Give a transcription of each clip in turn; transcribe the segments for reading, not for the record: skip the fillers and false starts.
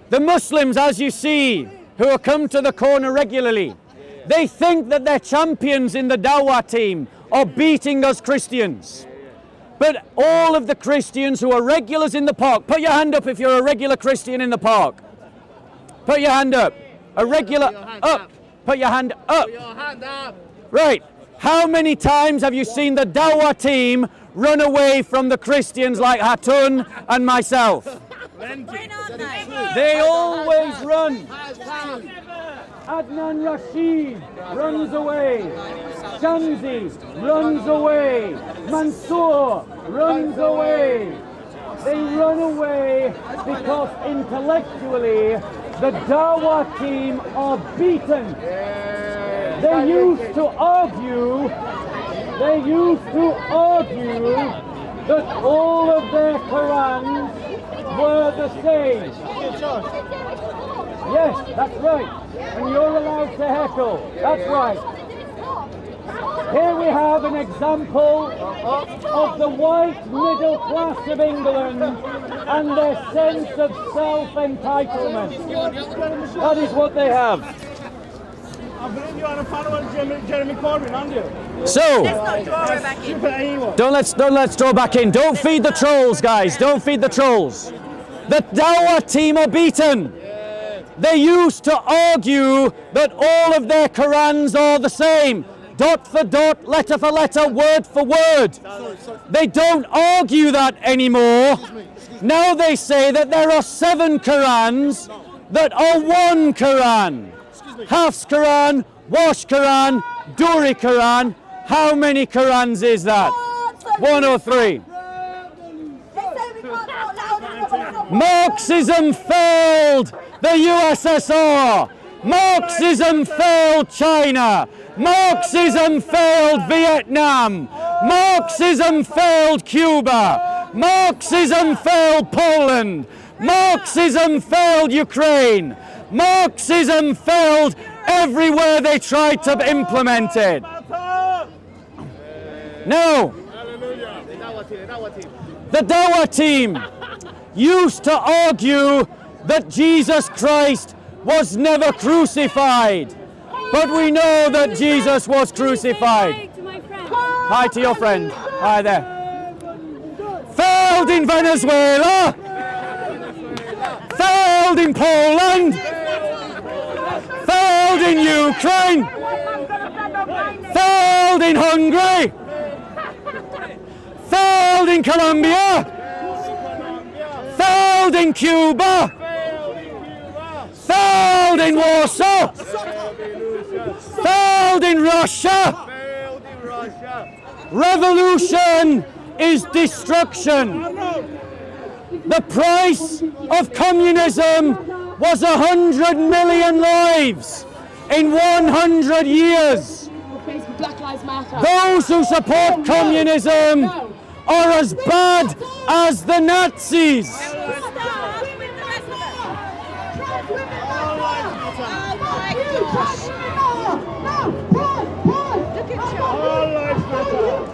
The Muslims, as you see, who come to the corner regularly, they think that their champions in the Dawah team are beating us Christians. But all of the Christians who are regulars in the park, put your hand up if you're a regular Christian in the park. Put your hand up. A regular, up. Put your hand up. Put your hand up. Right. How many times have you seen the Dawah team run away from the Christians like Hatun and myself? They always run. Adnan Rashid runs away. Shamsi runs away. Mansour runs away. They run away because intellectually the Dawah team are beaten. They used to argue that all of their Qurans were the same. Yes, that's right. And you're allowed to heckle. That's right. Here we have an example of the white middle class of England and their sense of self-entitlement. That is what they have. I believe you are a follower of Jeremy Corbyn, aren't you? So, let's draw back in. Don't feed the trolls, guys. Don't feed the trolls. The Dawah team are beaten. They used to argue that all of their Qurans are the same. Dot for dot, letter for letter, word for word. They don't argue that anymore. Now they say that there are 7 Qurans that are one Quran. Hafs Quran, Wash Quran, Duri Quran. How many Qurans is that? 1 or 3? Marxism failed the USSR. Marxism failed China. Marxism failed Vietnam. Marxism failed Cuba. Marxism failed Poland. Marxism failed Ukraine. Marxism failed everywhere they tried to implement it. No. The Dawah team used to argue that Jesus Christ was never crucified. But we know that Jesus was crucified. Hi to your friend. Hi there. Failed in Venezuela. Failed in Poland. Failed in Ukraine. Failed in Hungary. Failed in Colombia. Failed in Cuba. Failed in Warsaw. Failed in Russia. Revolution is destruction. The price of communism was 100 million lives in 100 years. Those who support communism are as bad as the Nazis.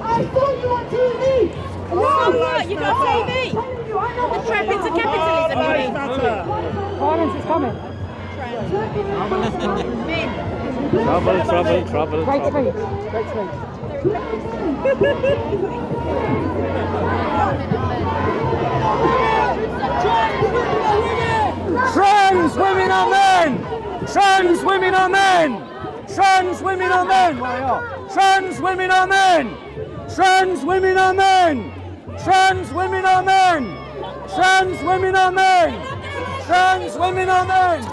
I saw you on TV. You got TV. The trap into capitalism, you mean? Violence is coming. Trouble. Great speech. Trans women are men! Trans women are men! Trans women are men! Trans women are men! Trans women are men! Trans women are men! Trans women are men! Trans women are men!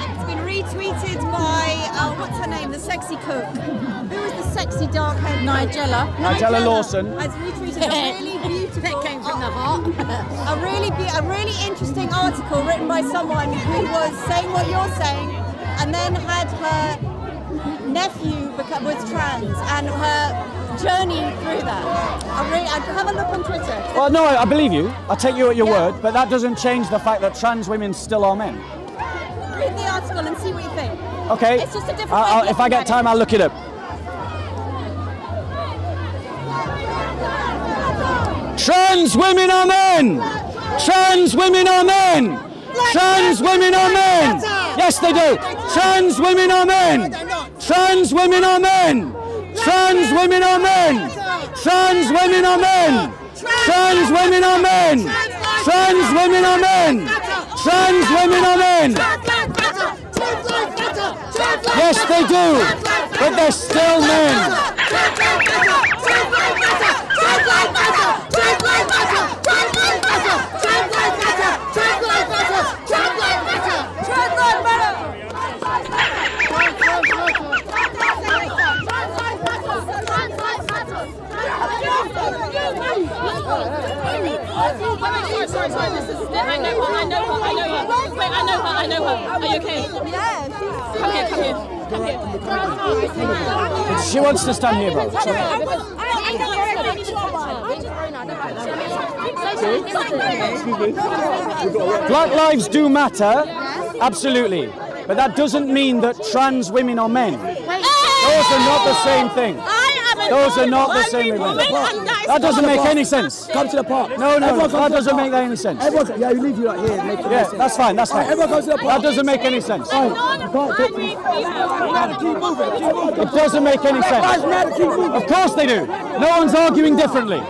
It's been retweeted by, what's her name, the sexy cook. Who was the sexy dark-haired Nigella Lawson. Has retweeted a really beautiful... That came from the heart. a really interesting article written by someone who was saying what you're saying and then had her nephew was trans and her journey through that. I'd have a look on Twitter. Well, no, I believe you. I take you at your word, but that doesn't change the fact that trans women still are men. Read the article and see what you think. Okay. It's just a different way if I get time, I'll look it up. Trans women are men! Trans women are men. Trans women are men. Yes, they do. Trans women are men. Trans women are men. Trans women are men. Trans women are men. Trans women are men. Trans women are men. Trans women are men. Yes, they do. But they're still men. Sorry, this is I know her. Wait, I know her. Are you okay? Yeah. Come here. She wants to stand here, bro. Black lives do matter, absolutely. But that doesn't mean that trans women are men. Those are not the same thing. Those are not the same thing. That doesn't make any sense. Come to the park. No, that doesn't make any sense. Everyone, yeah, you leave you right here. Yeah, that's fine. Everyone comes to the park. That doesn't make any sense. Keep moving. It doesn't make any sense. Of course they do. No one's arguing differently.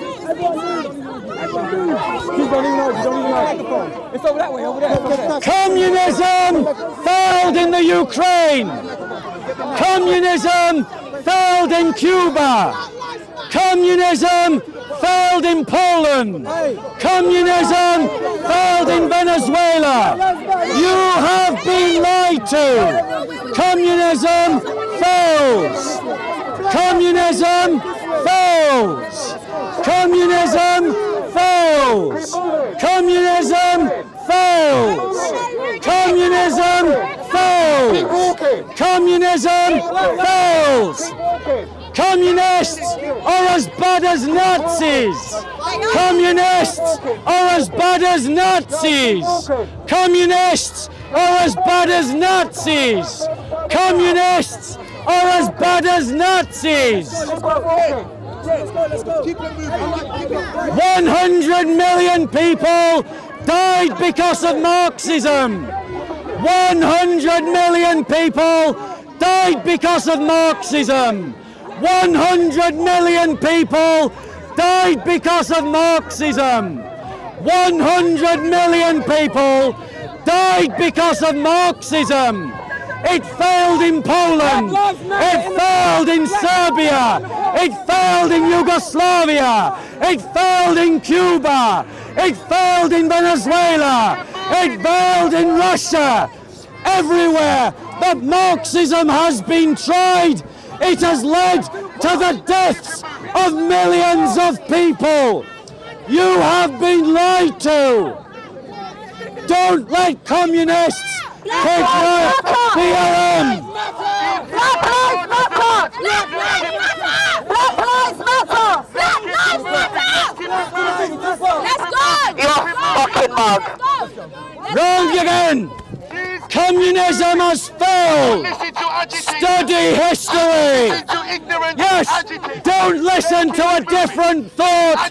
It's over that way, over there. Communism failed in the Ukraine. Communism failed in Cuba. Communism failed in Poland. Communism failed in Venezuela. You have been lied to. Communism fails. Communism fails. Communism fails. Communism fails. Communism fails. Communism fails. Communists are as bad as Nazis. Communists are as bad as Nazis. Communists are as bad as Nazis. Communists are as bad as Nazis. 100 million people died because of Marxism. 100 million people died because of Marxism. 100 million people died because of Marxism. 100 million people died because of Marxism. It failed in Poland. It failed in Serbia. It failed in Yugoslavia. It failed in Cuba. It failed in Venezuela. It failed in Russia. Everywhere that Marxism has been tried, it has led to the deaths of millions of people. You have been lied to. Don't let communists kidnap BLM. Black lives matter! Black lives matter! Black lives matter! Let's go! You're fucking mug. Wrong again. Communism has failed. Study history. Yes, don't listen to a different thought.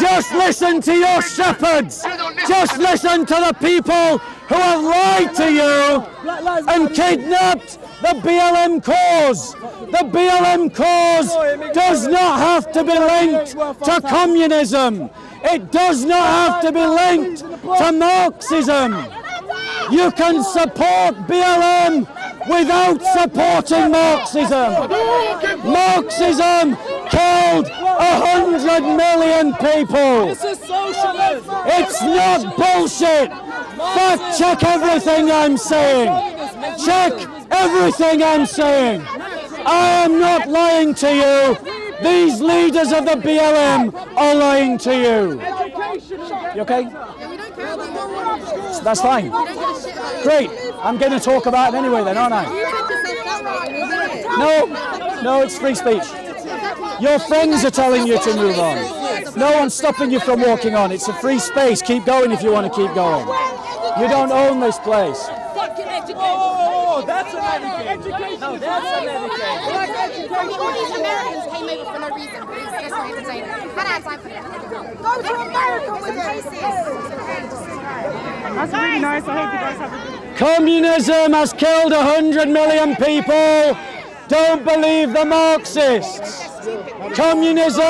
Just listen to your shepherds. Just listen to the people who have lied to you and kidnapped the BLM cause. The BLM cause does not have to be linked to communism. It does not have to be linked to Marxism. You can support BLM without supporting Marxism. Marxism killed 100 million people. It's not bullshit. Fact check everything I'm saying. Check everything I'm saying. I am not lying to you. These leaders of the BLM are lying to you. You okay? That's fine. Great. I'm going to talk about it anyway then, aren't I? No, it's free speech. Your friends are telling you to move on. No one's stopping you from walking on. It's a free space. Keep going if you want to keep going. You don't own this place. Oh, that's an education. No, that's an education. All these Americans came over for no reason. Please, that's not entertaining. Go to America with it. That's really nice. I hope you guys have a good... Communism has killed 100 million people. Don't believe the Marxists. Communism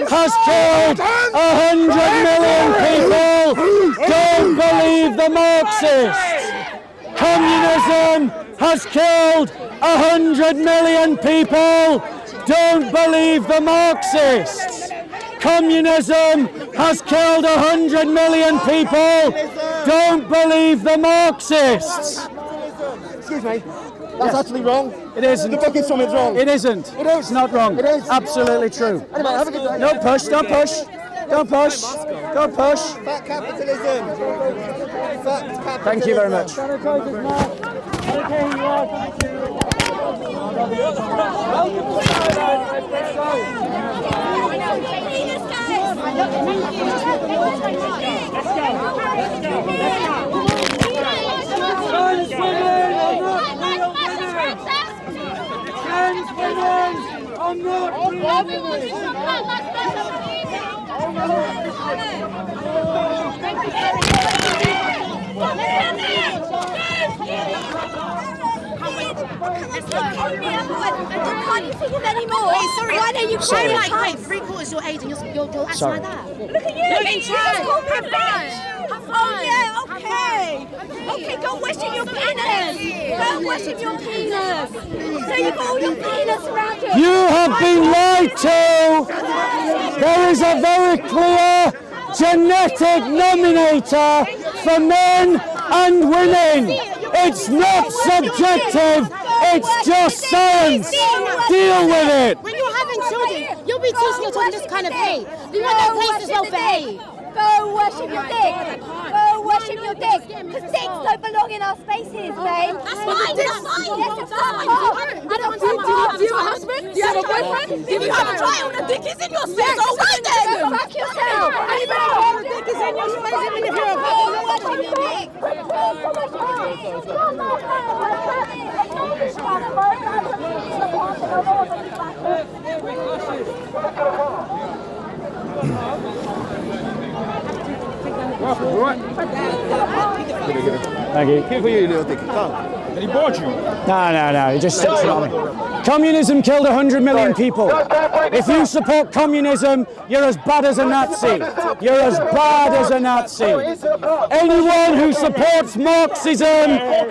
has killed 100 million people. Don't believe the Marxists. Communism has killed 100 million people. Don't believe the Marxists. Communism has killed 100 million people. Don't believe the Marxists. Excuse me. That's actually wrong. It isn't. The book is something wrong. It isn't. It is. It's not wrong. It is. Absolutely true. Anyway, have a good day. Don't push. Don't push. Don't push. Don't push. Fat capitalism. Fat capitalism. Thank you very much. Can't you think of any more? Wait, sorry. Why don't you Sorry. cry Like, like, wait, 3/4 your age and you're acting Sorry. like that. look at you! You just called me a bitch! Oh yeah, okay. Okay, go worship your penis! Go worship your penis! So you've got all your penis around you! You have been lied to. There is a very clear genetic nominator for men and women. It's not subjective. It's just science. Deal with it. When you're having children, you'll be teaching your children this kind of hate. You want that place as well for hate. Go worship your dick! Go worship your dick! Because dicks don't belong in our spaces, babe! That's fine, that's fine. Yes, it's fine! I don't want to Do you have a husband? Do you have a boyfriend? If you have a child, the dick is in your space! Oh, right then! Fuck yourself! And you better hold the dick is in your space even if you're a fucking worship your dick! Thank you. Good for you, little dick. And he bored you? No. It just sticks on me. Communism killed 100 million people. If you support communism, you're as bad as a Nazi. You're as bad as a Nazi. Anyone who supports Marxism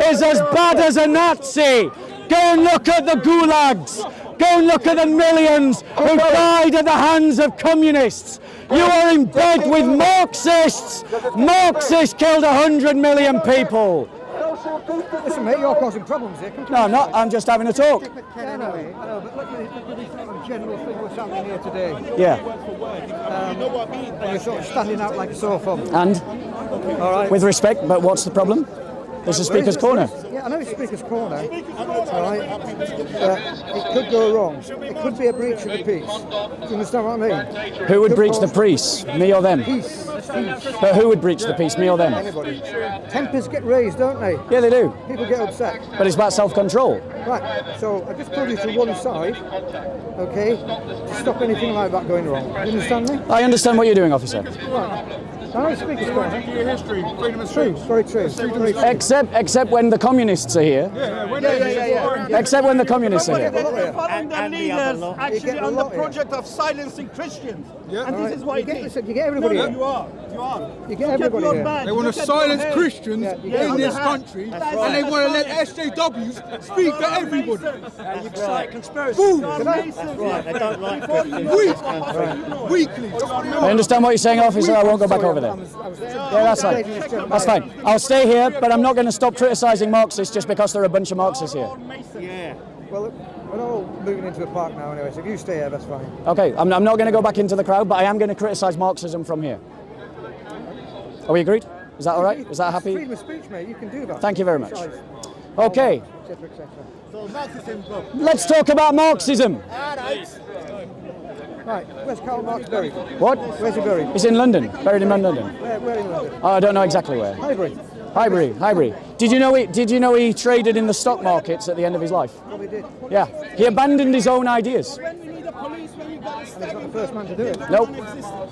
is as bad as a Nazi. Go and look at the gulags. Go and look at the millions who died at the hands of communists. You are in bed with Marxists. Marxists killed 100 million people. Listen, mate, you're causing problems here. No, I'm not. I'm just having a talk. I know, but look at this sort of general thing what's happening here today. Yeah. And you're sort of standing out like a sore thumb. And? All right. With respect, but what's the problem? This is Speakers Corner. Yeah, I know it's Speakers Corner. All right. It could go wrong. It could be a breach of the peace. Do you understand what I mean? Who would breach the peace? Me or them? Peace. But who would breach the peace? Me or them? Anybody. Tempers get raised, don't they? Yeah, they do. People get upset. But it's about self-control. Right, so I just pulled you to one side, okay, to stop anything like that going wrong. You understand me? I understand what you're doing, officer. Right. I know Speakers Corner. Your history, freedom of True, speech. very true. Very true. Except when the communists are here. Yeah. Except when the communists are here. Following their leaders actually get a on the lot here. project of silencing Christians. Yeah. And this is why You get, listen, you get everybody No, here. you are. You get everybody your here. badge. They want Look to at your silence head. Christians Yeah, in on this the country, hat. and they want to let SJWs speak for everybody. You cite conspiracy. Fools. Right, they don't like Weekly. I understand what you're saying, officer. I won't go back over there. Yeah, that's fine. That's fine. I'll stay here, but I'm not going to stop criticising Marxists just because there are a bunch of Marxists here. Well, we're all moving into a park now anyway, so if you stay here, that's fine. Okay, I'm not going to go back into the crowd, but I am going to criticise Marxism from here. Are we agreed? Is that all right? Is that happy? Freedom of speech, mate, you can do that. Thank you very much. Besides, Okay, et cetera, et cetera. So Marxism, go. let's talk about Marxism. Right, where's Karl Marx buried? What? Where's he buried? He's in London, buried in London. Where in London? Oh, I don't know exactly where. Highbury. Highbury. Did you know he traded in the stock markets at the end of his life? Probably did. Yeah. He abandoned his own ideas. And he's not the first man to do it. Nope.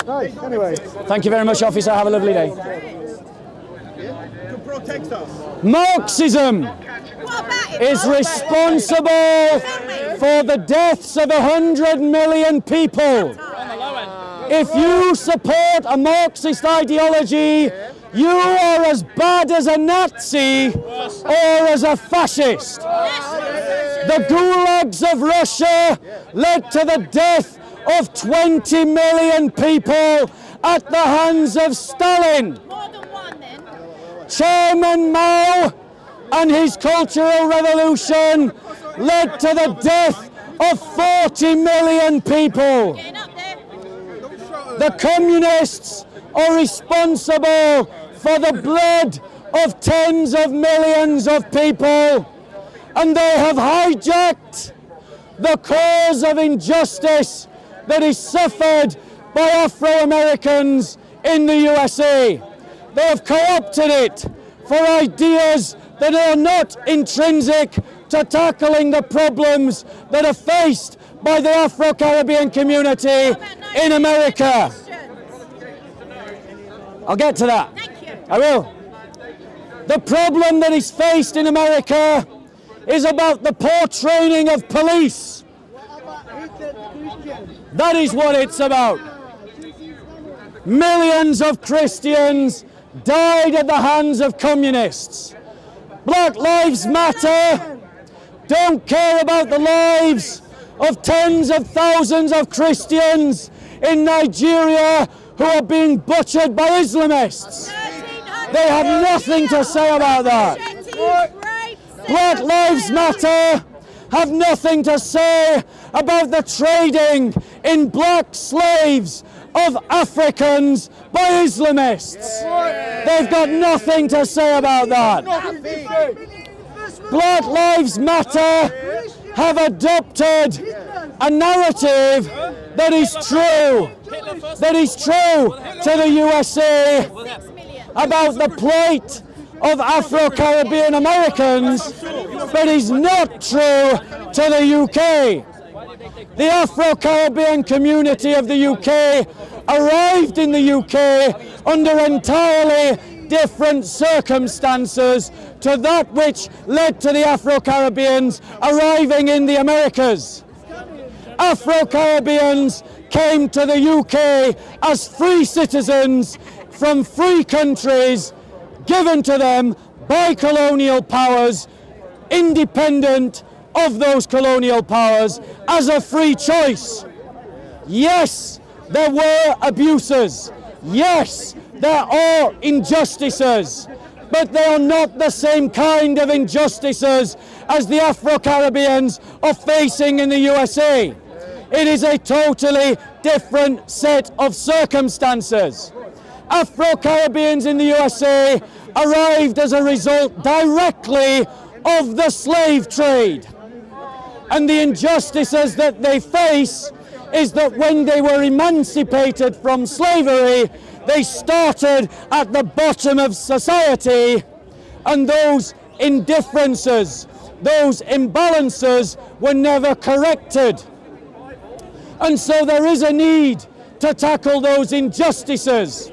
Right, anyway. Thank you very much, officer. Have a lovely day. protect us. What Marxism about it? is responsible for the deaths of 100 million people. If you support a Marxist ideology, you are as bad as a Nazi or as a fascist. The gulags of Russia led to the death of 20 million people at the hands of Stalin. More than one then. Chairman Mao and his Cultural Revolution led to the death of 40 million people. Getting up there. The communists are responsible for the blood of tens of millions of people, and they have hijacked the cause of injustice that is suffered by Afro-Americans in the USA. They have co-opted it for ideas that are not intrinsic to tackling the problems that are faced by the Afro-Caribbean community in America. I'll get to that. I will. The problem that is faced in America is about the poor training of police. That is what it's about. Millions of Christians died at the hands of communists. Black Lives Matter don't care about the lives of tens of thousands of Christians in Nigeria who are being butchered by Islamists. They have nothing to say about that. Black Lives Matter have nothing to say about the trading in black slaves of Africans by Islamists. They've got nothing to say about that. Black Lives Matter have adopted a narrative that is true to the USA about the plight of Afro-Caribbean Americans, but is not true to the UK. The Afro-Caribbean community of the UK arrived in the UK under entirely different circumstances to that which led to the Afro-Caribbeans arriving in the Americas. Afro-Caribbeans came to the UK as free citizens from free countries given to them by colonial powers, independent of those colonial powers, as a free choice. Yes, there were abuses. Yes, there are injustices, but they are not the same kind of injustices as the Afro-Caribbeans are facing in the USA. It is a totally different set of circumstances. Afro-Caribbeans in the USA arrived as a result directly of the slave trade. And the injustices that they face is that when they were emancipated from slavery, they started at the bottom of society, and those indifferences, those imbalances were never corrected. And so there is a need to tackle those injustices.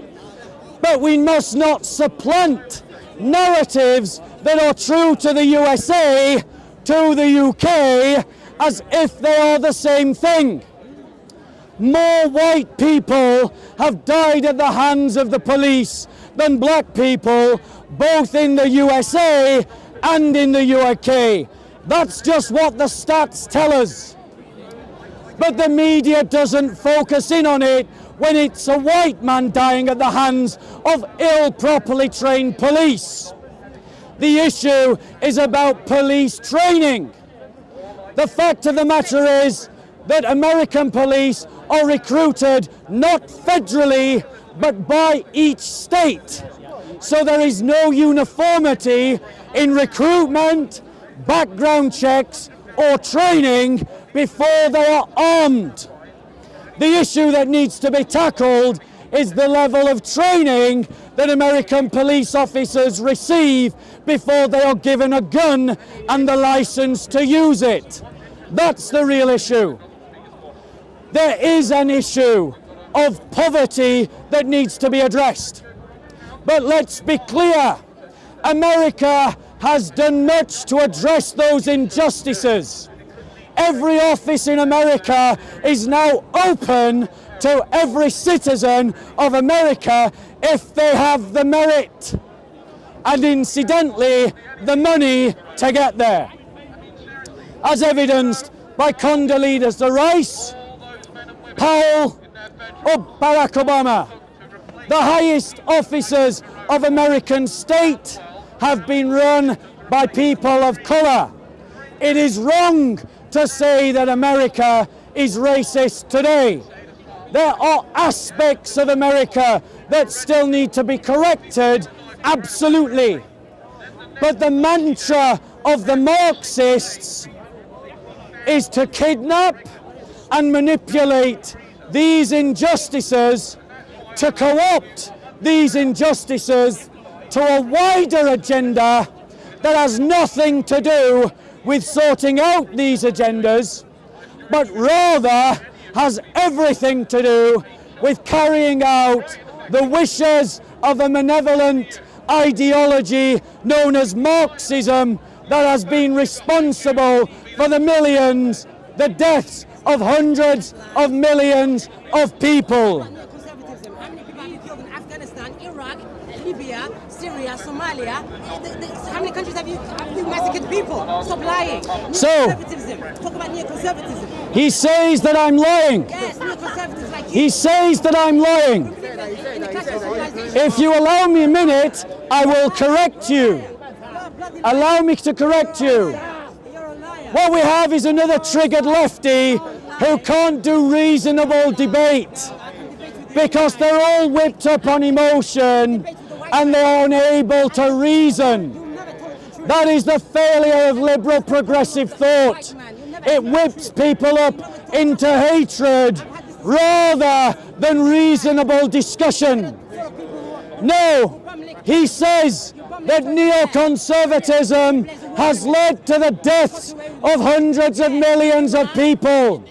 But we must not supplant narratives that are true to the USA to the UK as if they are the same thing. More white people have died at the hands of the police than black people, both in the USA and in the UK. That's just what the stats tell us. But the media doesn't focus in on it when it's a white man dying at the hands of ill, properly trained police. The issue is about police training. The fact of the matter is that American police are recruited not federally, but by each state. So there is no uniformity in recruitment, background checks, or training before they are armed. The issue that needs to be tackled is the level of training that American police officers receive before they are given a gun and the license to use it. That's the real issue. There is an issue of poverty that needs to be addressed. But let's be clear, America has done much to address those injustices. Every office in America is now open to every citizen of America if they have the merit and, incidentally, the money to get there. As evidenced by Condoleezza Rice, Powell, or Barack Obama. The highest offices of American state have been run by people of colour. It is wrong to say that America is racist today. There are aspects of America that still need to be corrected, absolutely. But the mantra of the Marxists is to kidnap and manipulate these injustices, to co-opt these injustices to a wider agenda that has nothing to do with sorting out these agendas, but rather has everything to do with carrying out the wishes of a malevolent ideology known as Marxism that has been responsible for the millions, the deaths of hundreds of millions of people. Conservatism. How many people have you killed in Afghanistan, Iraq, Libya, Syria, Somalia? How many countries have you massacred people? Stop lying. Conservatism. Talk about neoconservatism. He says that I'm lying. Yes, neoconservatives like you. He says that I'm lying. If you allow me a minute, I will correct you. Allow me to correct you. What we have is another triggered lefty who can't do reasonable debate because they're all whipped up on emotion and they're unable to reason. That is the failure of liberal progressive thought. It whips people up into hatred rather than reasonable discussion. No, he says that neoconservatism has led to the deaths of hundreds of millions of people.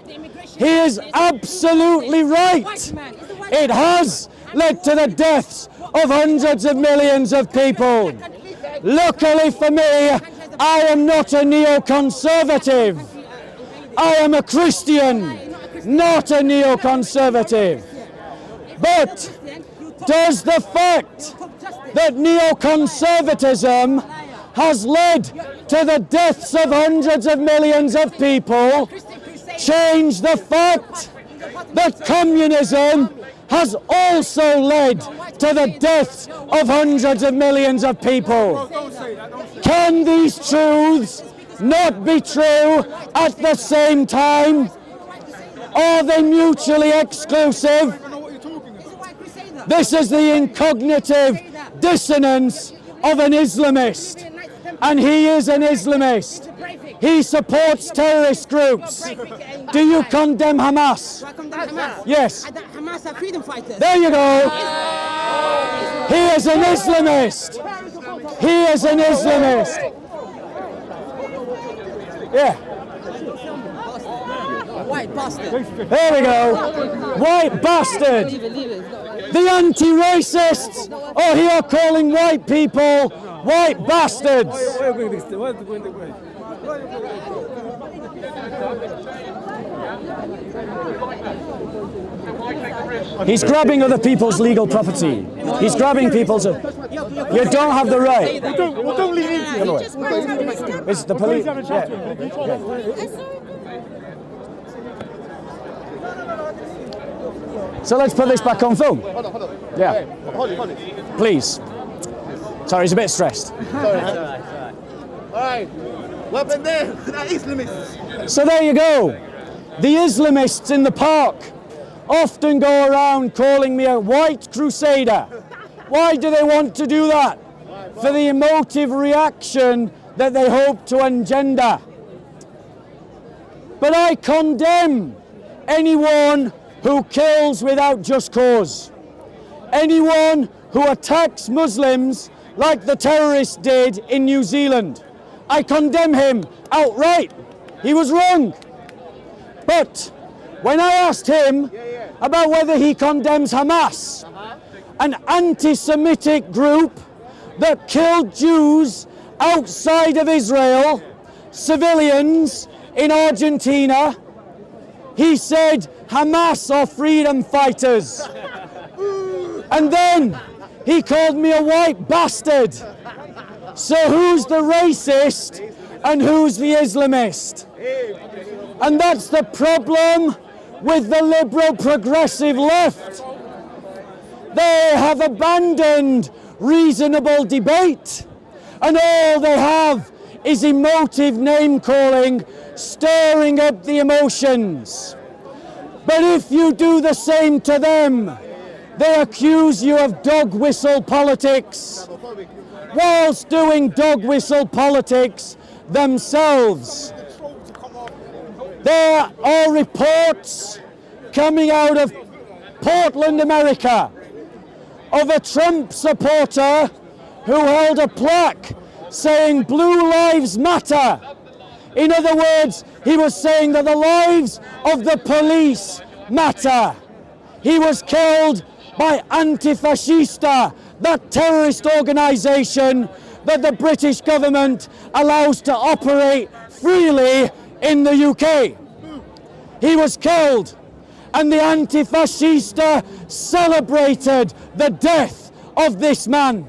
He is absolutely right. It has led to the deaths of hundreds of millions of people. Luckily for me, I am not a neoconservative. I am a Christian, not a neoconservative. But does the fact that neoconservatism has led to the deaths of hundreds of millions of people change the fact that communism has also led to the deaths of hundreds of millions of people? Can these truths not be true at the same time? Are they mutually exclusive? This is the incognitive dissonance of an Islamist, and he is an Islamist. He supports terrorist groups. Do you condemn Hamas? Yes. Hamas are freedom fighters. There you go. He is an Islamist. He is an Islamist. Yeah. White bastard. There we go. White bastard. The anti-racists are here calling white people white bastards. He's grabbing other people's legal property. He's grabbing people's... You don't have the right. Don't leave into it. It's the police. So let's put this back on film. Hold on. Yeah. Hold it. Please. Sorry, he's a bit stressed. All right. Weapon there. Islamists. So there you go. The Islamists in the park often go around calling me a white crusader. Why do they want to do that? For the emotive reaction that they hope to engender. But I condemn anyone who kills without just cause. Anyone who attacks Muslims like the terrorists did in New Zealand. I condemn him outright. He was wrong. But when I asked him about whether he condemns Hamas, an anti-Semitic group that killed Jews outside of Israel, civilians in Argentina. He said Hamas are freedom fighters. And then he called me a white bastard. So who's the racist and who's the Islamist? And that's the problem with the liberal progressive left. They have abandoned reasonable debate, and all they have is emotive name calling, stirring up the emotions. But if you do the same to them, they accuse you of dog whistle politics, whilst doing dog whistle politics themselves. There are reports coming out of Portland, America, of a Trump supporter who held a plaque saying Blue Lives Matter. In other words, he was saying that the lives of the police matter. He was killed by Antifascista, that terrorist organisation that the British government allows to operate freely in the UK. He was killed, and the Antifascista celebrated the death of this man.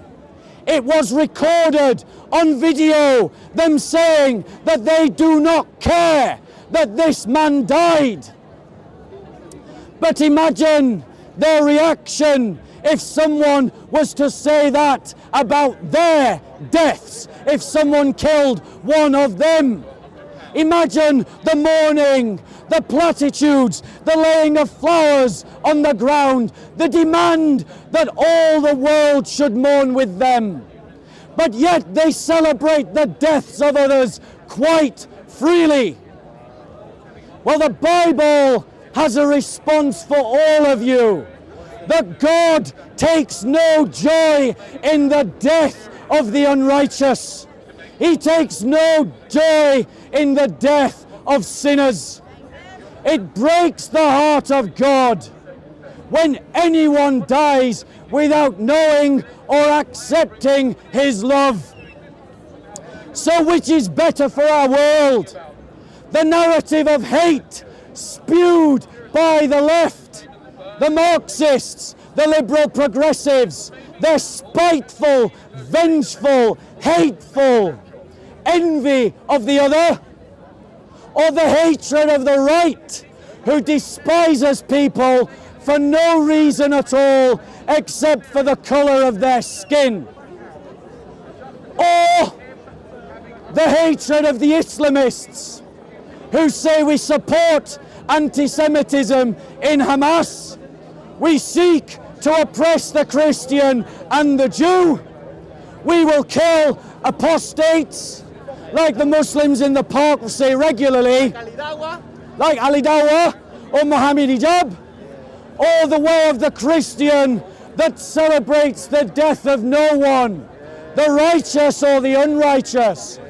It was recorded on video, them saying that they do not care that this man died. But imagine their reaction if someone was to say that about their deaths, if someone killed one of them. Imagine the mourning, the platitudes, the laying of flowers on the ground, the demand that all the world should mourn with them. But yet they celebrate the deaths of others quite freely. Well, the Bible has a response for all of you. That God takes no joy in the death of the unrighteous. He takes no joy in the death of sinners. It breaks the heart of God when anyone dies without knowing or accepting His love. So which is better for our world? The narrative of hate spewed by the left, the Marxists, the liberal progressives, their spiteful, vengeful, hateful envy of the other, or the hatred of the right, who despises people for no reason at all except for the colour of their skin, or the hatred of the Islamists, who say we support anti-Semitism in Hamas, we seek to oppress the Christian and the Jew, we will kill apostates, like the Muslims in the park will say regularly, like Ali Dawah or Muhammad Hijab, or the way of the Christian that celebrates the death of no one, the righteous or the unrighteous.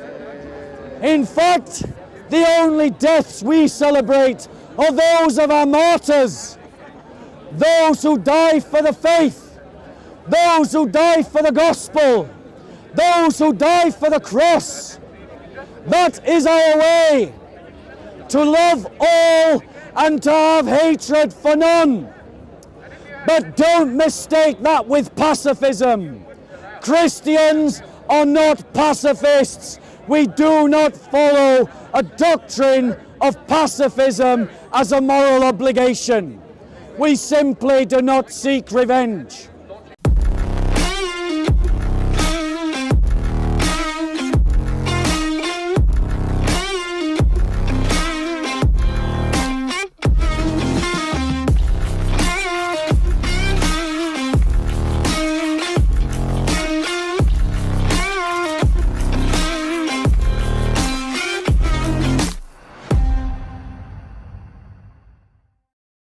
In fact, the only deaths we celebrate are those of our martyrs, those who die for the faith, those who die for the gospel, those who die for the cross. That is our way, to love all and to have hatred for none. But don't mistake that with pacifism. Christians are not pacifists. We do not follow a doctrine of pacifism as a moral obligation. We simply do not seek revenge.